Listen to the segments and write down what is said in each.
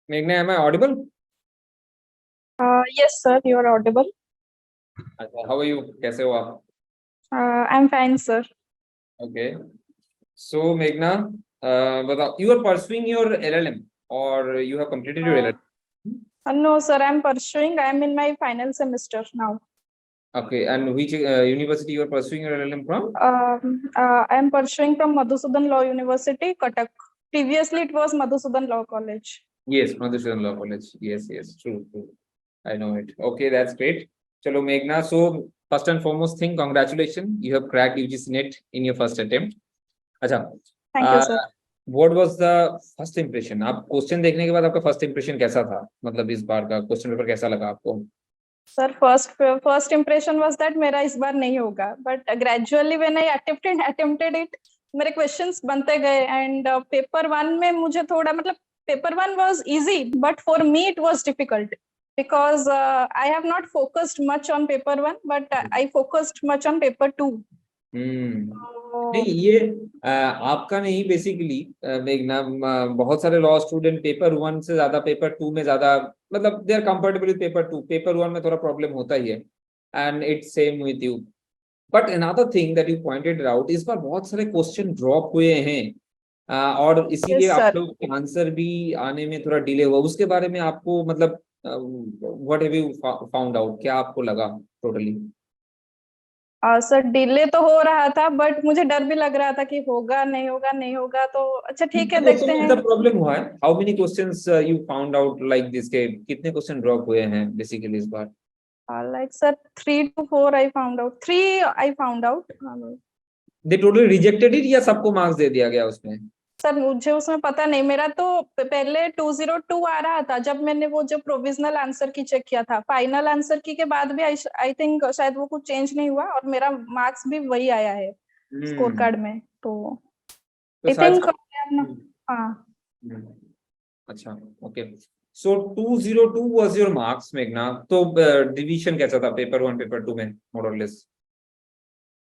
मेघना, am I audible? Yes, sir, you are audible. अच्छा, how are you? कैसे हो आप? I'm fine, sir. Okay. So Meghna, बताओ, you are pursuing your LLM or you have completed your Uh, LLM? no, sir, I'm pursuing. I'm in my final semester now. Okay, and which university you are pursuing your LLM from? I'm pursuing from Madhusudan Law University, Cuttack. Previously, it was Madhusudan Law College. Yes, Madhusudan Law College. Yes, true. I know it. Okay, that's great. Chalo, Meghna. So first and foremost thing, congratulations. You have cracked UGC NET in your first attempt. अच्छा, Thank you, sir. What was the first impression? आप question देखने के बाद आपका first impression कैसा था? मतलब इस बार का क्वेश्चन पेपर कैसा लगा आपको? Sir, first impression was that मेरा इस बार नहीं होगा. But gradually when I attempted it, मेरे questions बनते गए and paper one में मुझे थोड़ा मतलब paper one was easy, but for me it was difficult because I have not focused much on paper one, but I focused much on paper two. नहीं, ये आपका नहीं, बेसिकली मेघना, बहुत सारे लॉ स्टूडेंट पेपर वन से ज्यादा paper two में ज्यादा, मतलब they are comfortable with paper two. Paper one में थोड़ा प्रॉब्लम होता ही है, and it's same with you. But another thing that you pointed out, इस बार बहुत सारे क्वेश्चन ड्रॉप हुए हैं, और इसीलिए Yes, आप sir. लोग के आंसर भी आने में थोड़ा डिले हुआ. उसके बारे में आपको मतलब what have you found out? क्या आपको लगा टोटली? सर डिले तो हो रहा था बट मुझे डर भी लग रहा था कि होगा नहीं होगा नहीं होगा, तो अच्छा ठीक है कितने क्वेश्चन देखते में हैं. ऐसा प्रॉब्लम हुआ है? How many questions you found out like this? के कितने क्वेश्चन ड्रॉप हुए हैं बेसिकली इस बार? Like sir, 3 to 4 I found out. Three I found out. They totally rejected it या सबको मार्क्स दे दिया गया उसमें? सर मुझे उसमें पता नहीं, मेरा तो पहले 202 आ रहा था जब मैंने वो जो प्रोविजनल आंसर की चेक किया था. फाइनल आंसर की के बाद भी आई थिंक शायद वो कुछ चेंज नहीं हुआ और मेरा मार्क्स भी वही आया है स्कोर कार्ड में. तो तो आई शायद थिंक हाँ. अच्छा, okay. So 202 was your marks मेघना. तो डिवीजन कैसा था पेपर वन पेपर टू में मोर और less?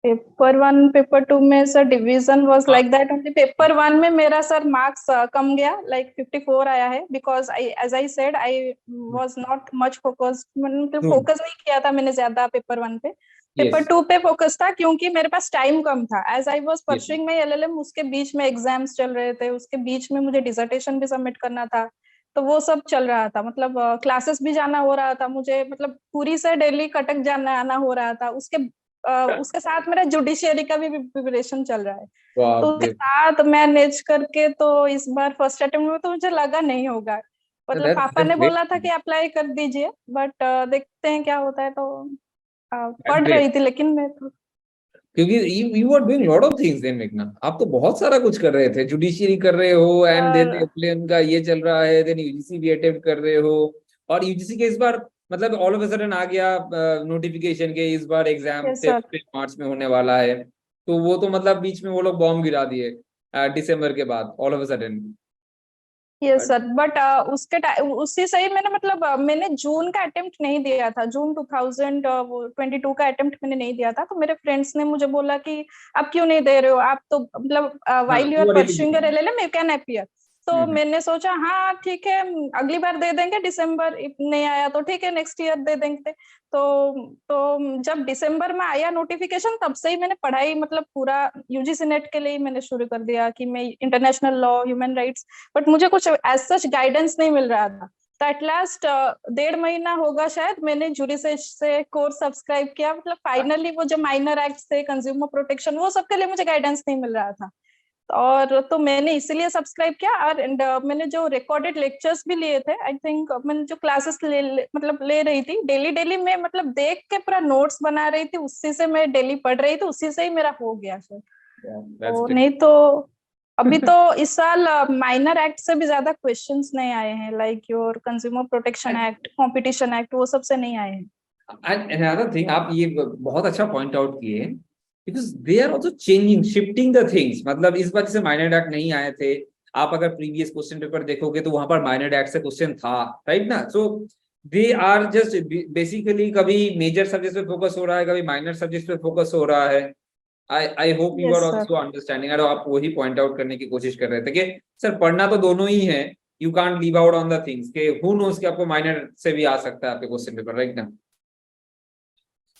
Paper one paper two में sir division was like that only. Paper one में मेरा सर मार्क्स कम गया, लाइक 54 आया है because I as I said I was not much focused, मतलब focus नहीं किया था मैंने ज्यादा पेपर वन पे. पेपर यस, टू पे फोकस था क्योंकि मेरे पास टाइम कम था. As I was yes. Pursuing my LLM, उसके बीच में एग्जाम्स चल रहे थे, उसके बीच में मुझे डिसर्टेशन भी सबमिट करना था. तो वो सब चल रहा था, मतलब क्लासेस भी जाना हो रहा था मुझे, मतलब पूरी से डेली कटक जाना आना हो रहा था. उसके साथ मेरा जुडिशियरी का भी प्रिपरेशन चल रहा है. तो बाप उसके रे. साथ मैनेज करके तो इस बार फर्स्ट अटेम्प्ट में तो मुझे लगा नहीं होगा. मतलब पापा दैट्स ने ग्रेट. बोला था कि अप्लाई कर दीजिए, बट देखते हैं क्या होता है. तो दैट्स पढ़ ग्रेट. रही थी लेकिन मैं तो. क्योंकि you are doing lot of things then मेघना. आप तो बहुत सारा कुछ कर रहे थे. जुडिशियरी कर रहे हो, एंड देन और एप्लियन का ये चल रहा है, देन यूजीसी भी अटेम्प्ट कर रहे हो. और यूजीसी के इस बार मतलब ऑल ऑफ अ सडन आ गया नोटिफिकेशन के इस बार एग्जाम यस सर. मार्च में होने वाला है. तो वो तो मतलब बीच में वो लोग बॉम्ब गिरा दिए दिसंबर के बाद all of a sudden. Yes sir, but उसी से ही मैंने मतलब मैंने जून का अटेम्प्ट नहीं दिया था. जून 2022 का अटेम्प्ट मैंने नहीं दिया था. तो मेरे फ्रेंड्स ने मुझे बोला कि आप क्यों नहीं दे रहे हो, आप तो मतलब हाँ, while you are you are pursuing your eligible. LLM you can appear. तो मैंने सोचा हाँ ठीक है, अगली बार दे देंगे दिसंबर. नहीं आया तो ठीक है, नेक्स्ट ईयर दे देंगे. तो जब दिसंबर में आया नोटिफिकेशन तब से ही मैंने पढ़ाई मतलब पूरा यूजीसी नेट के लिए मैंने शुरू कर दिया कि मैं international law human rights. But मुझे कुछ एज सच गाइडेंस नहीं मिल रहा था. तो एट लास्ट 1.5 महीना होगा शायद मैंने जूरी से कोर्स सब्सक्राइब किया. मतलब फाइनली वो जो माइनर एक्ट थे, कंज्यूमर प्रोटेक्शन, वो सब के लिए मुझे गाइडेंस नहीं मिल रहा था. और तो मैंने इसीलिए सब्सक्राइब किया. और मैंने जो रिकॉर्डेड लेक्चर्स भी लिए थे, आई थिंक मैंने जो क्लासेस मतलब ले रही थी डेली डेली में, मतलब देख के पूरा नोट्स बना रही थी, उसी से मैं डेली पढ़ रही थी, उसी से ही मेरा हो गया सर. दैट्स तो ग्रेट. नहीं तो अभी तो इस साल माइनर एक्ट से भी ज्यादा क्वेश्चंस नहीं आए हैं, like your consumer protection act, competition act, वो सब से नहीं आए हैं. And another thing, आप ये बहुत अच्छा पॉइंट आउट किए, because they are also changing shifting the things. मतलब इस बार जैसे माइनर एक्ट नहीं आए थे, आप अगर प्रीवियस क्वेश्चन पेपर देखोगे तो वहां पर माइनर एक्ट से क्वेश्चन था, राइट ना? सो दे आर जस्ट बेसिकली कभी मेजर सब्जेक्ट पे फोकस हो रहा है, कभी माइनर सब्जेक्ट पे फोकस हो रहा है. I hope you are yes sir. Also understanding. और आप वही पॉइंट आउट करने की कोशिश कर रहे थे कि सर पढ़ना तो दोनों ही है, you can't leave out on the things के हु नोस कि आपको माइनर से भी आ सकता है आपके क्वेश्चन पेपर, राइट ना?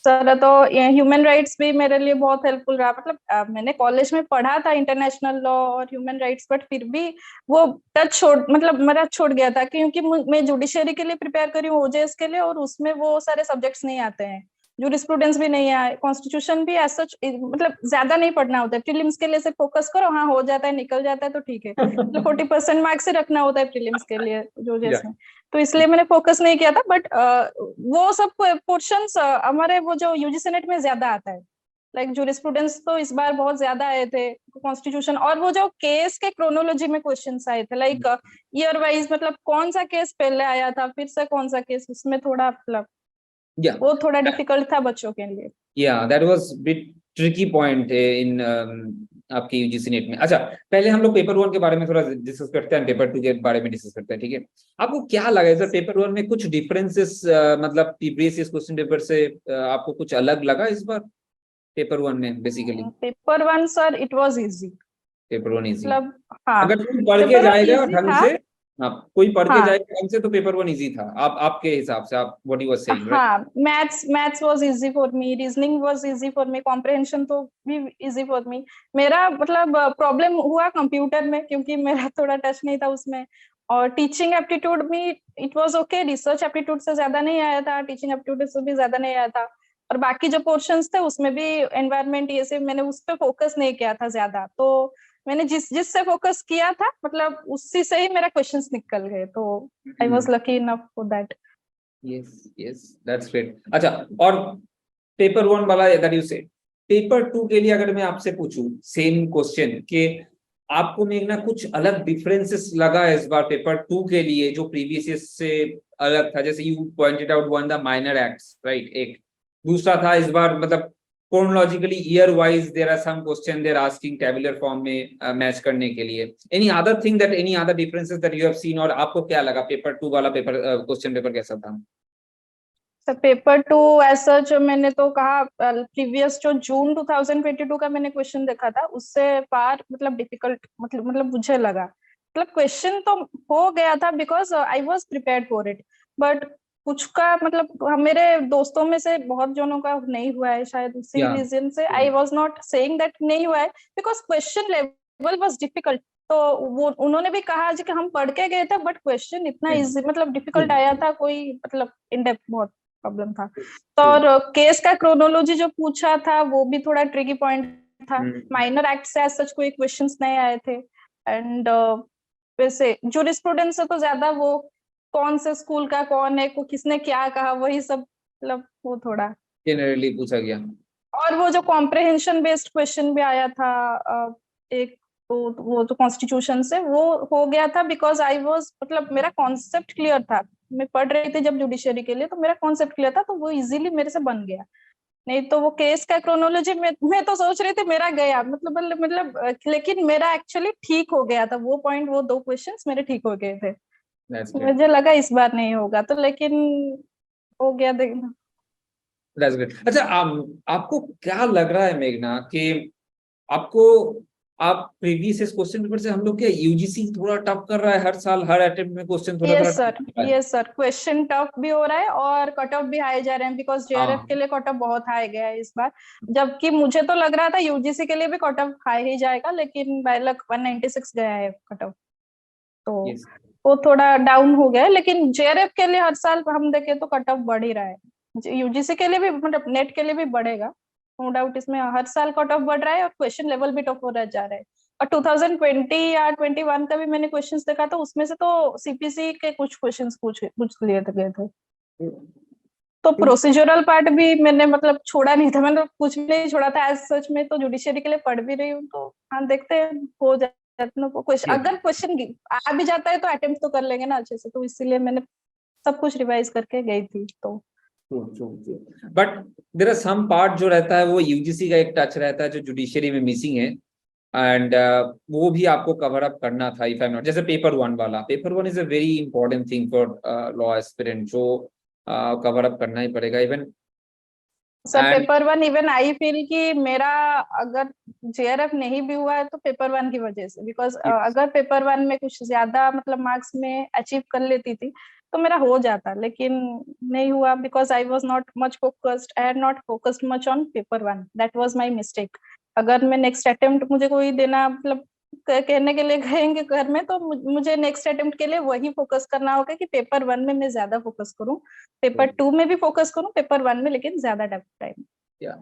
सर तो ये ह्यूमन राइट्स भी मेरे लिए बहुत हेल्पफुल रहा, मतलब मैंने कॉलेज में पढ़ा था इंटरनेशनल लॉ और ह्यूमन राइट्स, बट फिर भी वो टच छोड़ मतलब मेरा छूट गया था, क्योंकि मैं जुडिशरी के लिए प्रिपेयर करी हूँ, ओजेएस के लिए, और उसमें वो सारे सब्जेक्ट्स नहीं आते हैं, जूरिस्प्रूडेंस भी नहीं है, कॉन्स्टिट्यूशन भी ऐसा मतलब ज्यादा नहीं पढ़ना होता है, प्रीलिम्स के लिए सिर्फ फोकस करो, हाँ हो जाता है निकल जाता है तो ठीक है, मतलब 40% मार्क्स से रखना होता है प्रीलिम्स के लिए ओजेएस में, तो इसलिए मैंने फोकस नहीं किया था, बट वो सब पोर्शंस हमारे वो जो यूजीसी नेट में ज्यादा आता है, लाइक जूरिस्प्रूडेंस तो इस बार बहुत ज्यादा आए थे, कॉन्स्टिट्यूशन, और वो जो केस के क्रोनोलॉजी में क्वेश्चंस आए थे, लाइक ईयर वाइज, मतलब कौन सा केस पहले आया था फिर से कौन सा केस, उसमें थोड़ा मतलब Yeah. वो थोड़ा डिफिकल्ट था बच्चों के लिए। Yeah, that was bit tricky point in आपकी यूजीसी नेट में। अच्छा, पहले हम लोग पेपर 1 के बारे में थोड़ा डिस्कस करते हैं, पेपर 2 के बारे में डिस्कस करते हैं, ठीक है? आपको क्या लगा सर पेपर 1 में कुछ डिफरेंसेस, मतलब प्रीवियस क्वेश्चन पेपर से आपको कुछ अलग लगा इस बार पेपर 1 में basically? Paper 1 sir it was easy, paper 1 easy? मतलब हाँ अगर कोई पढ़ के पेपर 1 जाएगा इजी ढंग था। से, हाँ कोई पढ़ के हाँ जाएगा ढंग से तो पेपर 1 इजी था आप आपके हिसाब से, आप what you were saying, right? हाँ, maths was easy for me, reasoning was easy for me, comprehension तो भी इजी फॉर मी। मेरा मतलब प्रॉब्लम हुआ कंप्यूटर में, क्योंकि मेरा थोड़ा टच नहीं था उसमें, और टीचिंग एप्टीट्यूड में it was okay, research aptitude से ज्यादा नहीं आया था, टीचिंग एप्टीट्यूड से भी ज्यादा नहीं आया था, और बाकी जो पोर्शंस थे उसमें भी एनवायरमेंट ये से मैंने उस पर फोकस नहीं किया था ज्यादा, तो मैंने जिससे फोकस किया था मतलब उसी से ही मेरा क्वेश्चंस निकल गए, तो I was lucky enough for that. Yes yes, that's great. अच्छा, और पेपर 1 वाला दैट यू सेड, पेपर 2 के लिए अगर मैं आपसे पूछूं सेम क्वेश्चन कि आपको मेघना कुछ अलग डिफरेंसेस लगा इस बार पेपर 2 के लिए जो प्रीवियस ईयर से अलग था? जैसे you pointed out one the minor acts, right, एक दूसरा था इस बार मतलब chronologically year wise there are some question they're asking tabular form में मैच करने के लिए, any other thing that any other differences that you have seen, और आपको क्या लगा पेपर 2 वाला पेपर क्वेश्चन पेपर कैसा था? सर पेपर 2 ऐसा जो मैंने तो कहा, प्रीवियस जो जून 2022 का मैंने क्वेश्चन देखा था उससे पार मतलब डिफिकल्ट, मतलब मुझे लगा, मतलब क्वेश्चन तो हो गया था because I was prepared for it, but कुछ का मतलब मेरे दोस्तों में से बहुत जनों का नहीं हुआ है, शायद उसी या रीजन से आई वाज नॉट सेइंग दैट नहीं हुआ है, because question level was difficult, तो वो उन्होंने भी कहा जी कि हम पढ़ के गए थे बट क्वेश्चन इतना इजी मतलब डिफिकल्ट आया था, कोई मतलब इन डेप्थ बहुत प्रॉब्लम था, तो और केस का क्रोनोलॉजी जो पूछा था वो भी थोड़ा ट्रिकी पॉइंट था, माइनर एक्ट से सच कोई क्वेश्चंस नहीं आए थे, एंड वैसे जूरिस्प्रूडेंस से तो ज्यादा वो कौन से स्कूल का कौन है, को किसने क्या कहा, वही सब मतलब वो थोड़ा जनरली पूछा गया। और वो जो कॉम्प्रिहेंशन बेस्ड क्वेश्चन भी आया था एक, तो वो जो कॉन्स्टिट्यूशन से वो हो गया था बिकॉज आई वाज मतलब मेरा कॉन्सेप्ट क्लियर था, मैं पढ़ रही थी जब जुडिशरी के लिए, तो मेरा कॉन्सेप्ट क्लियर था, तो वो इजीली मेरे से बन गया, नहीं तो वो केस का क्रोनोलॉजी में मैं तो सोच रही थी मेरा गया लेकिन मेरा एक्चुअली ठीक हो गया था, वो पॉइंट वो दो क्वेश्चंस मेरे ठीक हो गए थे, मुझे लगा इस बार नहीं होगा तो लेकिन हो गया देखना। That's great. अच्छा, आपको क्या लग रहा है मेघना कि आपको आप प्रीवियस क्वेश्चन पेपर से हम लोग क्या यूजीसी थोड़ा टफ कर रहा है हर साल, हर अटेम्प्ट में क्वेश्चन थोड़ा थोड़ा यस टफ सर, कर रहा है? यस सर, क्वेश्चन टफ भी हो रहा है और कट ऑफ भी हाई जा रहे हैं, बिकॉज जेआरएफ के लिए कट ऑफ बहुत हाई गया है इस बार, जबकि मुझे तो लग रहा था यूजीसी के लिए भी कट ऑफ हाई ही जाएगा, लेकिन बाय लक 196 गया है कट ऑफ, तो yes. वो थोड़ा डाउन हो गया है, लेकिन जेआरएफ के लिए हर साल हम देखें तो कट ऑफ बढ़ ही रहा है, यूजीसी के लिए भी मतलब नेट के लिए भी बढ़ेगा, नो डाउट, इसमें हर साल कट ऑफ बढ़ रहा है और क्वेश्चन लेवल भी टफ हो रहा जा रहा है, और 2020 या 21 का भी मैंने क्वेश्चंस देखा था, उसमें से तो सीपीसी के कुछ क्वेश्चंस पूछ लिए गए थे, तो प्रोसीजरल पार्ट भी मैंने मतलब छोड़ा नहीं था, मैंने कुछ भी नहीं छोड़ा था एज सच में, तो जुडिशरी के लिए पढ़ भी रही हूँ, तो हाँ देखते हैं हो जाए क्वेश्चन, अगर क्वेश्चन आ भी जाता है तो अटेम्प्ट तो कर लेंगे ना अच्छे से, तो इसीलिए मैंने सब कुछ रिवाइज करके गई थी, तो but there are some part जो रहता है वो यूजीसी का एक टच रहता है जो जुडिशरी में मिसिंग है, एंड वो भी आपको कवर अप करना था इफ आई एम नॉट, जैसे पेपर 1 वाला, paper 1 is a very important thing for law aspirant जो कवर अप करना ही पड़ेगा, even sir and paper one even I feel कि मेरा अगर जेआरएफ नहीं भी हुआ है तो पेपर वन की वजह से, बिकॉज अगर पेपर वन में कुछ ज्यादा मतलब मार्क्स में अचीव कर लेती थी तो मेरा हो जाता, लेकिन नहीं हुआ because I was not much focused, I had not focused much on paper one, that was my mistake. अगर मैं नेक्स्ट अटेम्प्ट मुझे कोई देना मतलब कहने के लिए कहेंगे घर में तो मुझे नेक्स्ट अटेम्प्ट के लिए वही फोकस करना होगा कि पेपर वन में मैं ज्यादा फोकस करूं, पेपर टू में भी फोकस करूं, पेपर वन में लेकिन ज्यादा टाइम। या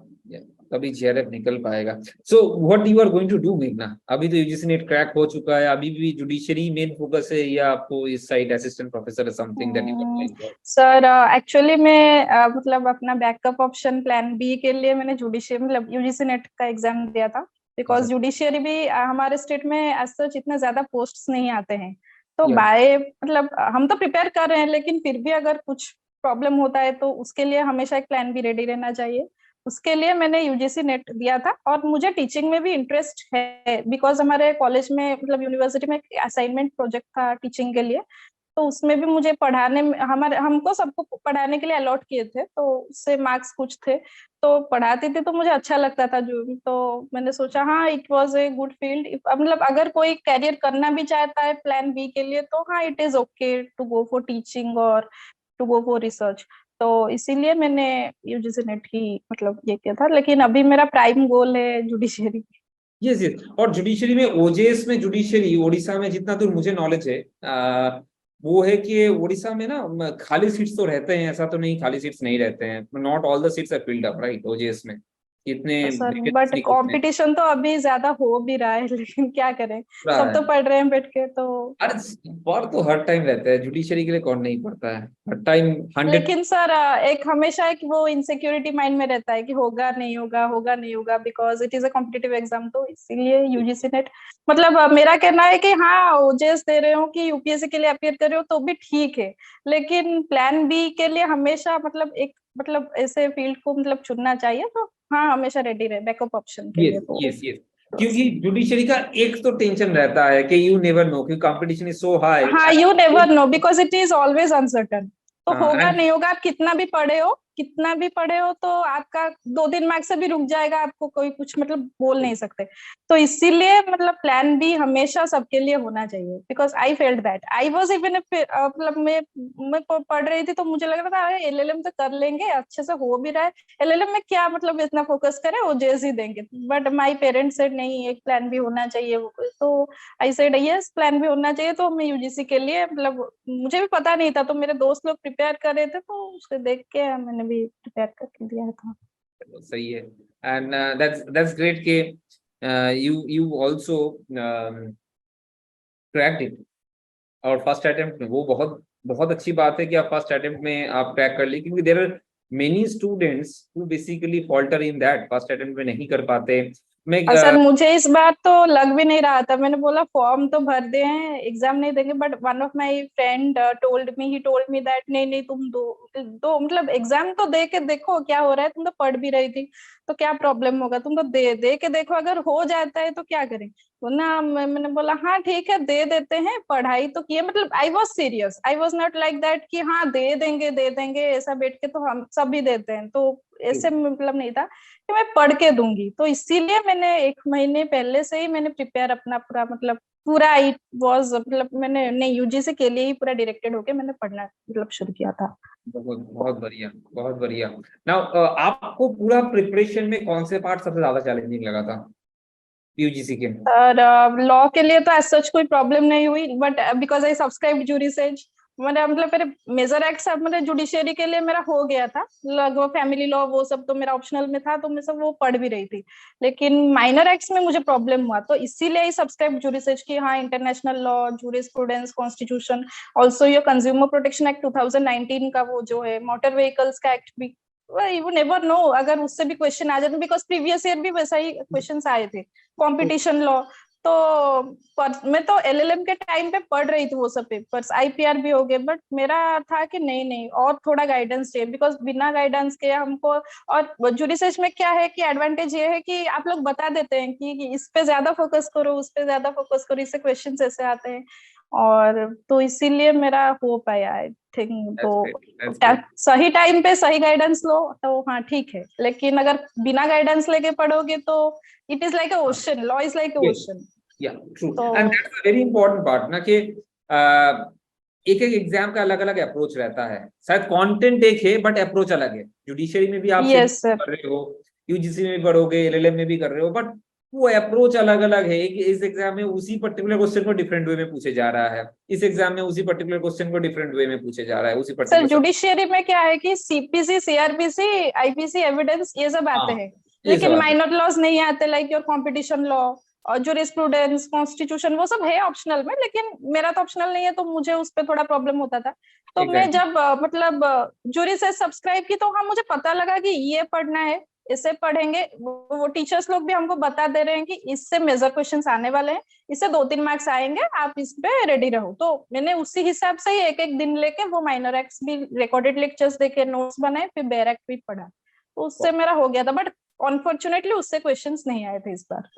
तभी जेआरएफ निकल पाएगा। So what you are going to do मेघना? अभी तो यूजीसी नेट क्रैक हो चुका है, अभी भी जुडिशरी मेन फोकस है या आपको इस side assistant professor something that you can? Sir actually मैं मतलब अपना बैकअप ऑप्शन प्लान बी के लिए मैंने जुडिशियरी मतलब यूजीसी नेट का एग्जाम दिया था, बिकॉज जुडिशियरी भी हमारे स्टेट में एज सच इतना ज्यादा पोस्ट्स नहीं आते हैं। तो बाय मतलब हम तो प्रिपेयर कर रहे हैं, लेकिन फिर भी अगर कुछ प्रॉब्लम होता है तो उसके लिए हमेशा एक प्लान बी रेडी रहना चाहिए। उसके लिए मैंने यूजीसी नेट दिया था और मुझे टीचिंग में भी इंटरेस्ट है, बिकॉज हमारे कॉलेज में मतलब यूनिवर्सिटी में असाइनमेंट प्रोजेक्ट था टीचिंग के लिए, तो उसमें भी मुझे पढ़ाने में हमारे हमको सबको पढ़ाने के लिए अलॉट किए थे, तो उससे मार्क्स कुछ थे तो पढ़ाती थी तो मुझे अच्छा लगता था जो, तो मैंने सोचा हाँ it was a good field. मतलब अगर कोई कैरियर करना भी चाहता है प्लान बी के लिए तो हाँ it is okay to go for teaching और टू गो फॉर रिसर्च। तो इसीलिए मैंने यूजीसी नेट ही मतलब ये किया था, लेकिन अभी मेरा प्राइम गोल है जुडिशियरी। Yes yes. और जुडिशरी में ओजेएस में जुडिशरी उड़ीसा में जितना दूर मुझे नॉलेज है वो है कि उड़ीसा में ना खाली सीट्स तो रहते हैं, ऐसा तो नहीं खाली सीट्स नहीं रहते हैं, not all the seats are filled up right OJS में, इतने सर vacancies बट नहीं होते हैं कंपटीशन तो अभी ज्यादा हो भी रहा है लेकिन क्या करें, पूरा सब है। तो पढ़ रहे हैं बैठ के तो। अरे पर तो हर टाइम रहता है, जुडिशरी के लिए कौन नहीं पढ़ता है हर टाइम 100। लेकिन सर एक हमेशा एक वो इनसिक्योरिटी माइंड में रहता है कि होगा नहीं होगा, होगा नहीं होगा, because it is a competitive exam, तो इसीलिए यूजीसी नेट मतलब मेरा कहना है कि हाँ ओजेएस दे रहे हो कि यूपीएससी के लिए अपियर कर रहे हो तो भी ठीक है, लेकिन प्लान बी के लिए हमेशा मतलब एक मतलब ऐसे फील्ड को मतलब चुनना चाहिए, तो हाँ हमेशा रेडी रहे बैकअप ऑप्शन के लिए यस तो यस यस। क्योंकि जुडिशरी का एक तो टेंशन रहता है कि यू नेवर नो, क्योंकि कंपटीशन इज सो हाई हाँ you never know because it is always uncertain, तो होगा एंड नहीं होगा, आप कितना भी पढ़े हो, कितना भी पढ़े हो तो आपका 2 दिन मार्क्स से भी रुक जाएगा, आपको कोई कुछ मतलब बोल नहीं सकते। तो इसीलिए मतलब प्लान बी हमेशा सबके लिए होना चाहिए, because I felt that I was even मतलब मैं पढ़ रही थी तो मुझे लग रहा था एलएलएम तो कर लेंगे, अच्छे से हो भी रहा है, एलएलएम में क्या मतलब इतना फोकस करें, ओजेएस ही देंगे, बट माई पेरेंट्स सेड नहीं एक प्लान बी होना चाहिए, तो आई सेड यस प्लान भी होना चाहिए। तो मैं यूजीसी के लिए मतलब मुझे भी पता नहीं था, तो मेरे दोस्त लोग प्रिपेयर कर रहे थे तो उसको देख के मैंने भी प्रिपेयर करके दिया था। सही है। एंड दैट्स ग्रेट के यू आल्सो क्रैक्ड इट और फर्स्ट अटेम्प्ट में, वो बहुत बहुत अच्छी बात है कि आप फर्स्ट अटेम्प्ट में आप क्रैक कर ली, क्योंकि there are many students who basically falter in that, first attempt में नहीं कर पाते। मैं और सर मुझे इस बार तो लग भी नहीं रहा था, मैंने बोला फॉर्म तो भर दे हैं एग्जाम नहीं देंगे, but one of my friend told me that नहीं नहीं तुम दो मतलब एग्जाम तो दे के देखो क्या हो रहा है, तुम तो पढ़ भी रही थी तो क्या प्रॉब्लम होगा, तुम तो दे के देखो, अगर हो जाता है तो क्या करें। तो ना मैंने बोला हाँ ठीक है दे देते हैं, पढ़ाई तो किए, मतलब I was serious, I was not like that कि हाँ दे देंगे ऐसा बैठ के, तो हम सब भी देते हैं, तो ऐसे मतलब नहीं था कि मैं पढ़ के दूंगी, तो इसीलिए मैंने 1 महीने पहले से ही मैंने प्रिपेयर अपना पूरा मतलब पूरा इट वाज मतलब मैंने यूजीसी के लिए ही पूरा डायरेक्टेड होके मैंने पढ़ना मतलब शुरू किया था। बहुत बहुत बढ़िया, बहुत बढ़िया। नाउ आपको पूरा प्रिपरेशन में कौन से पार्ट सबसे ज्यादा चैलेंजिंग लगा था यूजीसी के? और लॉ के लिए तो एज सच कोई प्रॉब्लम नहीं हुई, but because I subscribe jury says मेरा मतलब मेरे मेजर एक्ट सब मतलब जुडिशियरी के लिए मेरा हो गया था लगभग, फैमिली लॉ वो सब तो मेरा ऑप्शनल में था तो मैं सब वो पढ़ भी रही थी, लेकिन माइनर एक्ट्स में मुझे प्रॉब्लम हुआ, तो इसीलिए ही सब्सक्राइब जूरी सेज की हाँ international law jurisprudence constitution, also ये कंज्यूमर प्रोटेक्शन एक्ट 2019 का वो जो है मोटर व्हीकल्स का एक्ट भी, यू नेवर नो अगर उससे भी क्वेश्चन आ जाते, बिकॉज प्रीवियस ईयर भी वैसा ही क्वेश्चन आए थे, कंपटीशन लॉ। तो मैं तो एलएलएम के टाइम पे पढ़ रही थी वो सब पेपर्स, आईपीआर भी हो गए, बट मेरा था कि नहीं नहीं और थोड़ा गाइडेंस चाहिए, बिकॉज बिना गाइडेंस के हमको, और जूरी सर्च में क्या है कि एडवांटेज ये है कि आप लोग बता देते हैं कि इस पे ज्यादा फोकस करो उस पे ज्यादा फोकस करो, इससे क्वेश्चन ऐसे आते हैं, और तो इसीलिए मेरा हो पाया आई थिंक। That's तो great. That's great. सही टाइम पे सही गाइडेंस लो तो हाँ ठीक है, लेकिन अगर बिना गाइडेंस लेके पढ़ोगे तो it is like a ocean, law is like a Yes. Ocean. Yeah, true. तो And that's a very important part ना कि एक एक एग्जाम का अलग अलग अप्रोच रहता है। शायद कंटेंट एक है बट अप्रोच अलग है। जुडिशरी में भी आप यस सर। कर रहे हो, यूजीसी में भी पढ़ोगे, एलएलएम में भी कर रहे हो, बट वो अप्रोच अलग अलग है कि इस एग्जाम में उसी पर्टिकुलर क्वेश्चन को डिफरेंट वे में पूछे जा रहा है, इस एग्जाम में उसी पर्टिकुलर क्वेश्चन को डिफरेंट वे में पूछे जा रहा है, उसी सर पर्टिकुलर जुडिशियरी में क्या है कि सीपीसी, सीआरपीसी, आईपीसी, एविडेंस ये सब आते हाँ हैं, ये सब लेकिन आता है। माइनर लॉज नहीं आते, लाइक योर कंपटीशन लॉ और जूरिस्प्रूडेंस, कॉन्स्टिट्यूशन, वो सब है ऑप्शनल में, लेकिन मेरा तो ऑप्शनल नहीं है तो मुझे उस पर थोड़ा प्रॉब्लम होता था। तो मैं एग्जैक्टली। जब मतलब जूरी से सब्सक्राइब की तो हाँ मुझे पता लगा कि ये पढ़ना है, इसे पढ़ेंगे, वो टीचर्स लोग भी हमको बता दे रहे हैं कि इससे मेजर क्वेश्चंस आने वाले हैं, इससे 2-3 मार्क्स आएंगे, आप इस पे रेडी रहो। तो मैंने उसी हिसाब से ही एक एक दिन लेके वो माइनर एक्ट्स भी, रिकॉर्डेड लेक्चर्स देखे, नोट्स बनाए, फिर बेयर एक्ट भी पढ़ा, तो उससे मेरा हो गया था। बट अनफॉर्चुनेटली उससे क्वेश्चंस नहीं आए थे इस बार।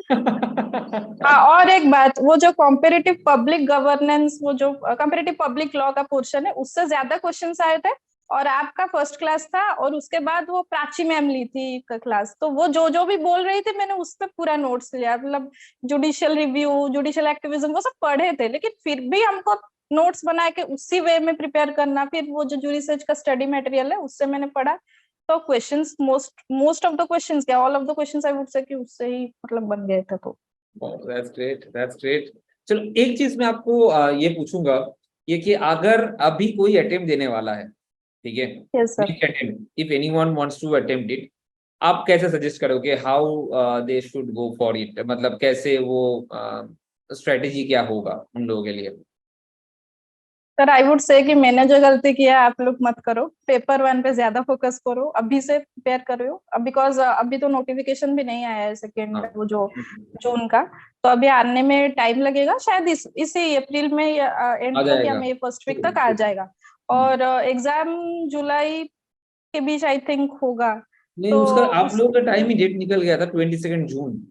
हाँ और एक बात, वो जो कॉम्पेरेटिव पब्लिक गवर्नेंस, वो जो कॉम्पेरेटिव पब्लिक लॉ का पोर्शन है, उससे ज्यादा क्वेश्चंस आए थे। और आपका फर्स्ट क्लास था और उसके बाद वो प्राची मैम ली थी क्लास, तो वो जो जो भी बोल रही थी मैंने उस पर पूरा नोट्स लिया, मतलब जुडिशियल रिव्यू, जुडिशियल एक्टिविज्म वो सब पढ़े थे, लेकिन फिर भी हमको नोट्स बना के उसी वे में प्रिपेयर करना। फिर वो जो जूरी सर्च का स्टडी मटेरियल है उससे मैंने पढ़ा, तो questions most of the questions, क्या all of the questions I would say कि उससे ही मतलब बन गए थे। तो दैट्स ग्रेट, दैट्स ग्रेट। चलो एक चीज मैं आपको ये पूछूंगा, ये कि अगर अभी कोई अटेम्प्ट देने वाला है, ठीक है, yes sir. If anyone wants to attempt it, आप कैसे सजेस्ट करोगे how they should go for it, मतलब कैसे वो स्ट्रेटेजी क्या होगा उन लोगों के लिए? सर आई वुड से कि मैंने जो गलती किया आप लोग मत करो, पेपर 1 पे ज्यादा फोकस करो, अभी से प्रिपेयर करो, अब बिकॉज अभी तो नोटिफिकेशन भी नहीं आया है सेकेंड, हाँ। वो जो जून का, तो अभी आने में टाइम लगेगा, शायद इसी अप्रैल में या आ एंड तक या जाएगा। मई फर्स्ट वीक तक आ जाएगा। और एग्जाम जुलाई के बीच आई थिंक होगा। नहीं, तो उसका आप उस लोगों का टाइम ही डेट निकल गया था, 22 जून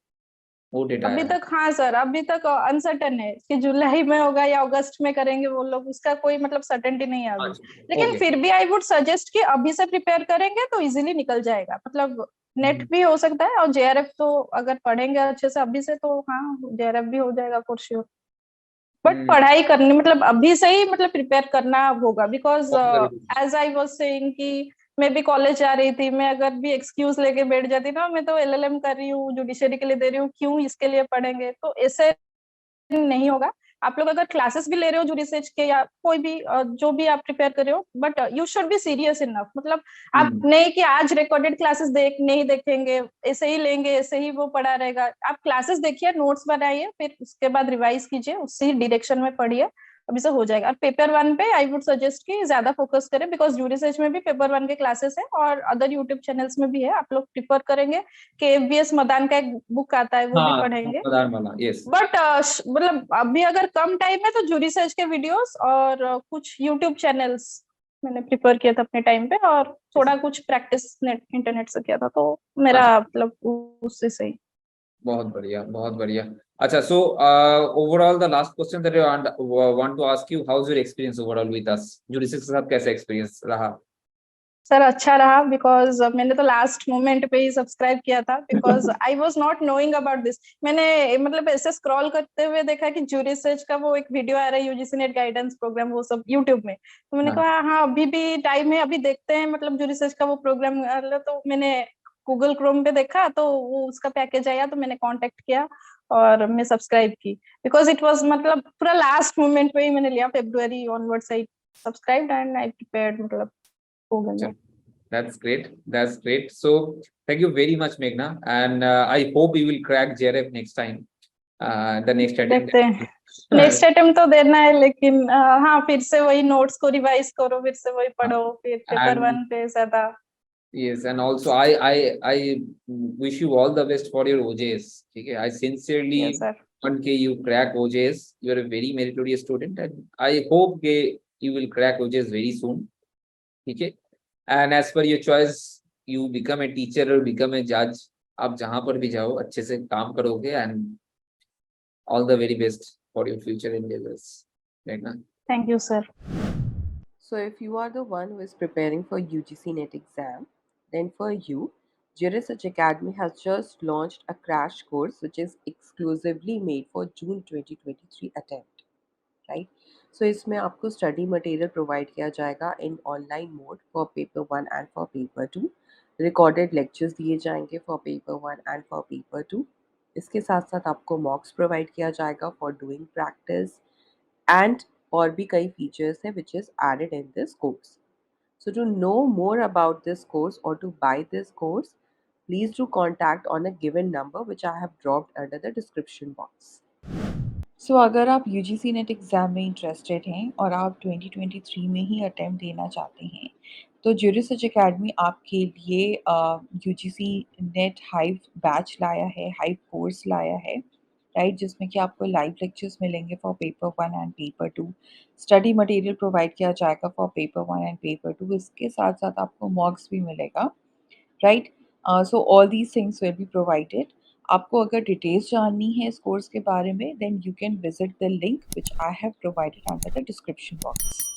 वो डेट आया अभी है। तक, हाँ सर अभी तक अनसर्टन है कि जुलाई में होगा या अगस्त में करेंगे वो लोग, उसका कोई मतलब सर्टेनिटी नहीं है अभी। अच्छा लेकिन ओके। फिर भी आई वुड सजेस्ट कि अभी से प्रिपेयर करेंगे तो इजीली निकल जाएगा, मतलब नेट भी हो सकता है और जेआरएफ तो अगर पढ़ेंगे अच्छे से अभी से तो हाँ जेआरएफ भी हो जाएगा फॉर श्योर। बट पढ़ाई करनी मतलब अभी से ही मतलब प्रिपेयर करना होगा, बिकॉज बहुत जरूरी है। एज आई वाज सेइंग कि मैं भी कॉलेज जा रही थी, मैं अगर भी एक्सक्यूज लेके बैठ जाती ना, मैं तो एलएलएम कर रही हूँ, जुडिशरी के लिए दे रही हूँ, क्यों इसके लिए पढ़ेंगे, तो ऐसे नहीं होगा। आप लोग अगर क्लासेस भी ले रहे हो जो रिसर्च के या कोई भी जो भी आप प्रिपेयर कर रहे हो, but you should be serious enough, मतलब आप हम्म। नहीं कि आज रिकॉर्डेड क्लासेस नहीं देखेंगे, ऐसे ही लेंगे, ऐसे ही वो पढ़ा रहेगा। आप क्लासेस देखिए, नोट्स बनाइए, फिर उसके बाद रिवाइज कीजिए, उसी डायरेक्शन में पढ़िए, अभी से हो जाएगा। और पेपर 1 पे आई वुड सजेस्ट कि ज्यादा फोकस करें, बिकॉज यूरी रिसर्च में भी पेपर 1 के क्लासेस है और अदर यूट्यूब चैनल्स में भी है, आप लोग प्रिफर करेंगे कि एफबीएस मदान का एक बुक आता है वो भी हाँ पढ़ेंगे। मदार वाला, यस। बट मतलब अभी अगर कम टाइम है तो जूरी सर्च के वीडियोस और कुछ यूट्यूब चैनल्स मैंने प्रिफर किया था अपने टाइम पे, और थोड़ा कुछ प्रैक्टिस नेट इंटरनेट से किया था, तो मेरा अच्छा, मतलब उससे सही। बहुत बढ़िया, बहुत बढ़िया। अच्छा, so overall the last question that I want to ask you, how is your experience overall with us? जुडिस के साथ कैसा एक्सपीरियंस रहा? सर अच्छा रहा, बिकॉज मैंने तो लास्ट मोमेंट पे ही सब्सक्राइब किया था, because I was not knowing about this. मैंने मतलब ऐसे स्क्रॉल करते हुए देखा कि जूरी सर्च का वो एक वीडियो आ रहा है, यूजीसी नेट गाइडेंस प्रोग्राम, वो सब यूट्यूब में, तो मैंने हाँ। कहा हाँ अभी भी टाइम है, अभी देखते हैं मतलब जूरी सर्च का वो प्रोग्राम। तो मैंने गूगल क्रोम पे देखा तो वो उसका पैकेज आया, तो मैंने कांटेक्ट किया और मैं सब्सक्राइब की, बिकॉज इट वाज मतलब पूरा लास्ट मोमेंट पे ही मैंने लिया, February onwards I subscribed and I prepared, मतलब हो गया। चलो, that's great, that's great. So thank you very much, Meghna, and I hope you will crack JRF next time, the next attempt. देखते हैं, next attempt तो देना है, लेकिन हाँ फिर से वही नोट्स को रिवाइज करो, फिर से वही पढ़ो, फिर पेपर And 1 पे ज्यादा। yes, and also I wish you all the best for your OJS. Okay, I yes sincerely sir. want you crack OJS. You are a very meritorious student, and I hope you will crack OJS very soon. Okay, and as per your choice, you become a teacher or become a judge. आप जहाँ पर भी जाओ अच्छे से काम करोगे, and all the very best for your future endeavors. right na? Thank you, sir. So if you are the one who is preparing for UGC NET exam, then for you, Research Academy has just launched a crash course which is exclusively made for June 2023 attempt, right? So इसमें आपको study material provide किया जाएगा in online mode for paper 1 and for paper 2। Recorded lectures दिए जाएंगे for paper 1 and for paper 2। इसके साथ साथ आपको मॉक्स प्रोवाइड किया जाएगा फॉर डूइंग प्रैक्टिस एंड और भी कई फीचर्स है which is added in this course. So to know more about this course or to buy this course, please do contact on a given number which I have dropped under the description box. So अगर आप UGC net exam में interested हैं और आप 2023 में ही attempt देना चाहते हैं, तो रिसर्च एकेडमी आपके लिए UGC नेट हाइव बैच लाया है, हाइव कोर्स लाया है, राइट? जिसमें कि आपको लाइव लेक्चर्स मिलेंगे for paper 1 and paper 2। Study material provide किया जाएगा फॉर पेपर 1 एंड पेपर 2। इसके साथ-साथ आपको मॉक्स भी मिलेगा, right? So all these things will be provided. आपको अगर डिटेल्स जाननी है इस कोर्स के बारे में, then you can visit the link which I have provided under the description box.